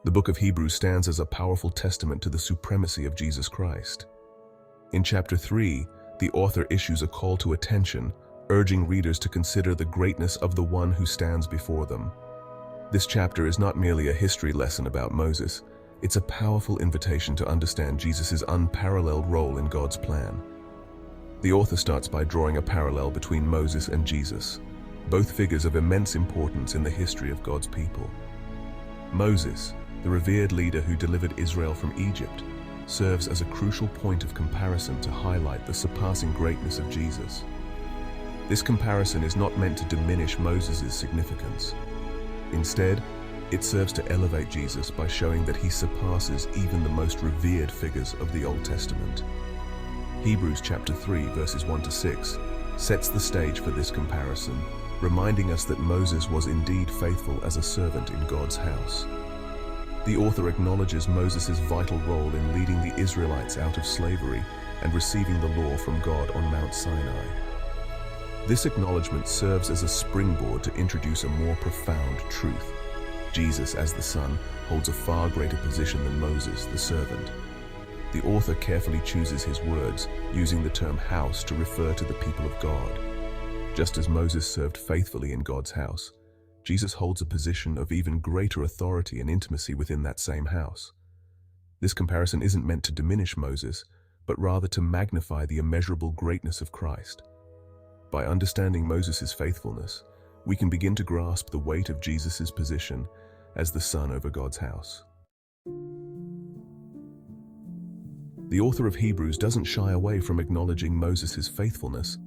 The book of Hebrews stands as a powerful testament to the supremacy of Jesus Christ. In chapter 3, the author issues a call to attention, urging readers to consider the greatness of the one who stands before them. This chapter is not merely a history lesson about Moses, it's a powerful invitation to understand Jesus' unparalleled role in God's plan. The author starts by drawing a parallel between Moses and Jesus, both figures of immense importance in the history of God's people. Moses, the revered leader who delivered Israel from Egypt, serves as a crucial point of comparison to highlight the surpassing greatness of Jesus. This comparison is not meant to diminish Moses' significance. Instead, it serves to elevate Jesus by showing that he surpasses even the most revered figures of the Old Testament. Hebrews chapter 3 verses 1 to 6 sets the stage for this comparison, reminding us that Moses was indeed faithful as a servant in God's house. The author acknowledges Moses' vital role in leading the Israelites out of slavery and receiving the law from God on Mount Sinai. This acknowledgement serves as a springboard to introduce a more profound truth. Jesus, as the Son, holds a far greater position than Moses, the servant. The author carefully chooses his words, using the term house to refer to the people of God. Just as Moses served faithfully in God's house, Jesus holds a position of even greater authority and intimacy within that same house. This comparison isn't meant to diminish Moses, but rather to magnify the immeasurable greatness of Christ. By understanding Moses' faithfulness, we can begin to grasp the weight of Jesus' position as the Son over God's house. The author of Hebrews doesn't shy away from acknowledging Moses' faithfulness.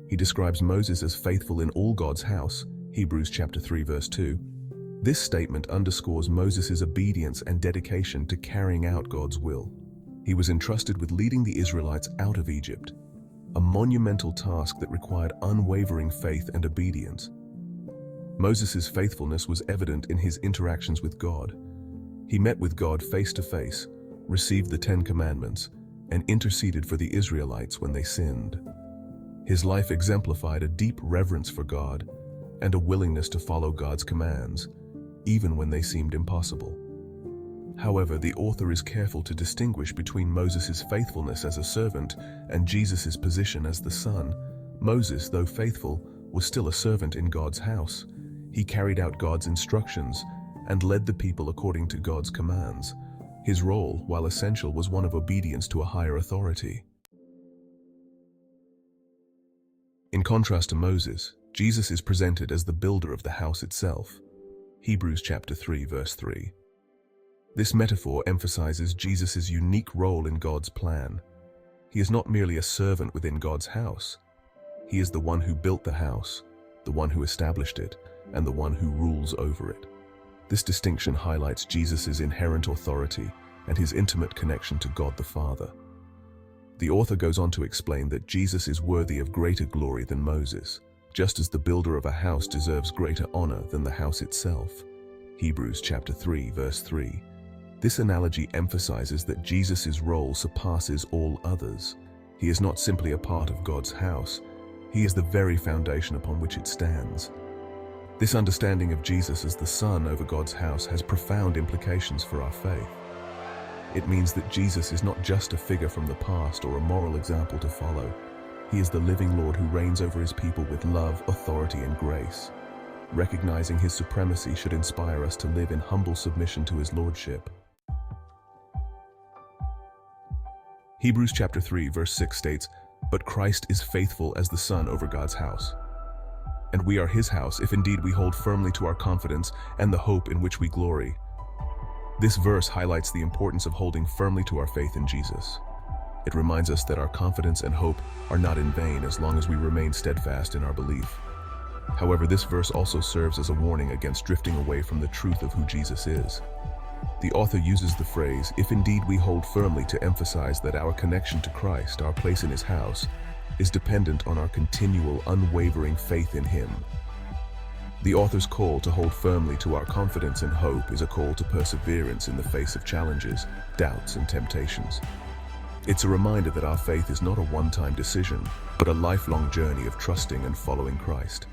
He describes Moses as faithful in all God's house, Hebrews chapter 3 verse 2. This statement underscores Moses' obedience and dedication to carrying out God's will. He was entrusted with leading the Israelites out of Egypt, a monumental task that required unwavering faith and obedience. Moses' faithfulness was evident in his interactions with God. He met with God face to face, received the 10 Commandments, and interceded for the Israelites when they sinned. His life exemplified a deep reverence for God and a willingness to follow God's commands, even when they seemed impossible. However, the author is careful to distinguish between Moses' faithfulness as a servant and Jesus' position as the Son. Moses, though faithful, was still a servant in God's house. He carried out God's instructions and led the people according to God's commands. His role, while essential, was one of obedience to a higher authority. In contrast to Moses, Jesus is presented as the builder of the house itself. Hebrews chapter 3 verse 3. This metaphor emphasizes Jesus' unique role in God's plan. He is not merely a servant within God's house. He is the one who built the house, the one who established it, and the one who rules over it. This distinction highlights Jesus' inherent authority and his intimate connection to God the Father. The author goes on to explain that Jesus is worthy of greater glory than Moses, just as the builder of a house deserves greater honor than the house itself. Hebrews chapter 3 verse 3. This analogy emphasizes that Jesus' role surpasses all others. He is not simply a part of God's house, he is the very foundation upon which it stands. This understanding of Jesus as the Son over God's house has profound implications for our faith. It means that Jesus is not just a figure from the past or a moral example to follow. He is the living Lord who reigns over his people with love, authority, and grace. Recognizing his supremacy should inspire us to live in humble submission to his lordship. Hebrews chapter 3 verse 6 states, "But Christ is faithful as the Son over God's house. And we are his house if indeed we hold firmly to our confidence and the hope in which we glory." This verse highlights the importance of holding firmly to our faith in Jesus. It reminds us that our confidence and hope are not in vain as long as we remain steadfast in our belief. However, this verse also serves as a warning against drifting away from the truth of who Jesus is. The author uses the phrase, "if indeed we hold firmly," to emphasize that our connection to Christ, our place in his house, is dependent on our continual, unwavering faith in him. The author's call to hold firmly to our confidence and hope is a call to perseverance in the face of challenges, doubts, and temptations. It's a reminder that our faith is not a one-time decision, but a lifelong journey of trusting and following Christ.